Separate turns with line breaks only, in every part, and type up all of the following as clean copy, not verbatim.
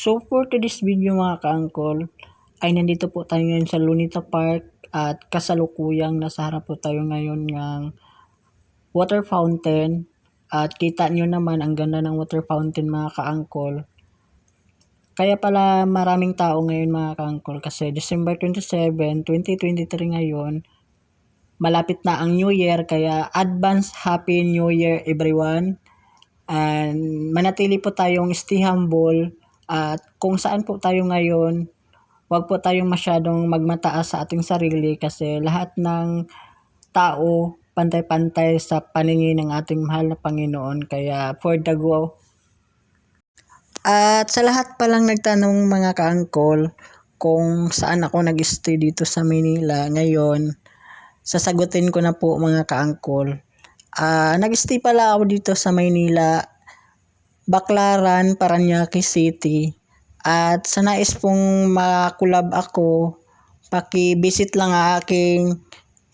So for today's video mga ka-angkol, ay nandito po tayo ngayon sa Lunita Park at kasalukuyang nasa harap po tayo ngayon ng water fountain. At kita nyo naman ang ganda ng water fountain mga ka-angkol. Kaya pala maraming tao ngayon mga ka-angkol kasi December 27, 2023 ngayon. Malapit na ang New Year kaya advance Happy New Year everyone. And manatili po tayong stay humble at kung saan po tayo ngayon, wag po tayong masyadong magmataas sa ating sarili kasi lahat ng tao pantay-pantay sa paningin ng ating mahal na Panginoon. Kaya for the go. At sa lahat palang nagtanong mga ka-angkol kung saan ako nag-stay dito sa Manila ngayon, sasagutin ko na po mga ka-angkol. Nag-stay pala ako dito sa Maynila, Baclaran, Parañaque City. At sa nais pong makulab ako, paki-visit lang ang aking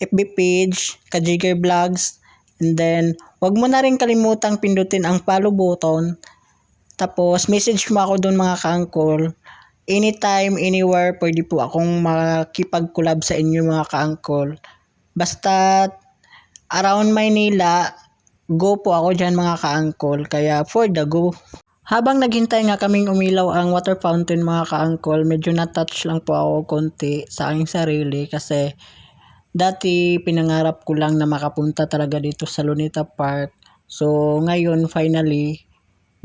FB page, Kajiger Vlogs. And then, wag mo na rin kalimutang pindutin ang follow button. Tapos, message mo ako doon mga ka-angkol. Anytime, anywhere, pwede po akong makipag-collab sa inyo mga ka-angkol. Basta around Maynila, go po ako dyan mga ka-angkol. Kaya for the go. Habang naghintay nga kaming umilaw ang water fountain mga ka-angkol, medyo na-touch lang po ako konti sa aking sarili kasi dati pinangarap ko lang na makapunta talaga dito sa Lunita Park. So ngayon finally,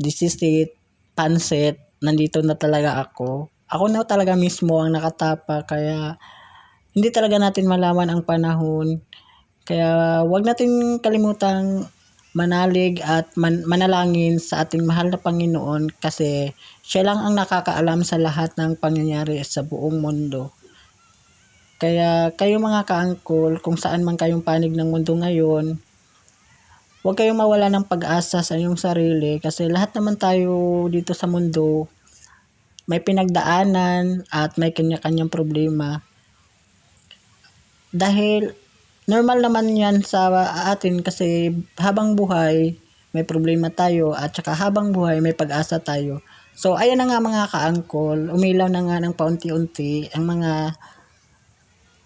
this is it, pansit, nandito na talaga ako. Ako na talaga mismo ang nakatapa kaya hindi talaga natin malaman ang panahon. Kaya wag natin kalimutang manalig at manalangin sa ating mahal na Panginoon kasi siya lang ang nakakaalam sa lahat ng pangyayari sa buong mundo. Kaya kayo mga ka-angkol, kung saan man kayong panig ng mundo ngayon, huwag kayong mawala ng pag-asa sa inyong sarili kasi lahat naman tayo dito sa mundo may pinagdaanan at may kanya-kanyang problema. Dahil normal naman yan sa atin kasi habang buhay may problema tayo at saka habang buhay may pag-asa tayo. So ayan na nga mga ka-angkol, umilaw na nga ng paunti-unti ang mga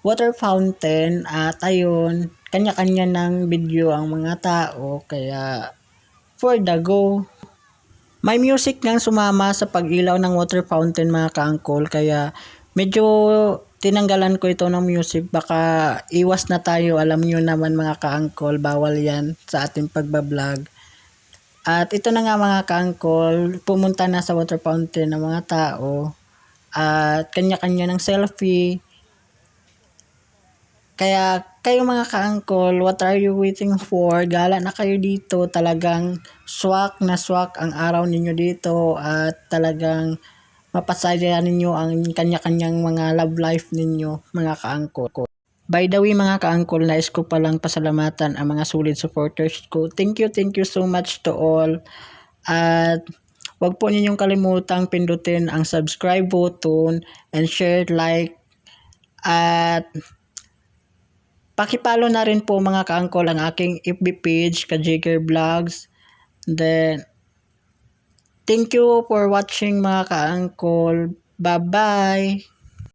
water fountain at ayun, kanya-kanya ng video ang mga tao kaya for the go. May music ngang sumama sa pag-ilaw ng water fountain mga ka-angkol kaya medyo tinanggalan ko ito ng music, baka iwas na tayo, alam nyo naman mga ka-angkol, bawal yan sa ating pagbablog. At ito na nga mga ka-angkol, pumunta na sa water fountain ng mga tao at kanya-kanya ng selfie. Kaya kayo mga ka-angkol, what are you waiting for? Gala na kayo dito, talagang swak na swak ang araw ninyo dito at talagang mapasaya ninyo ang kanya-kanyang mga love life ninyo mga ka-angkol. By the way mga ka-angkol, nais ko palang pasalamatan ang mga solid supporters ko. Thank you so much to all. At wag po ninyong kalimutang pindutin ang subscribe button and share, like, at pakipalo na rin po mga ka-angkol ang aking FB page, Kajiger Vlogs. Then, thank you for watching mga ka-angkol. Bye-bye!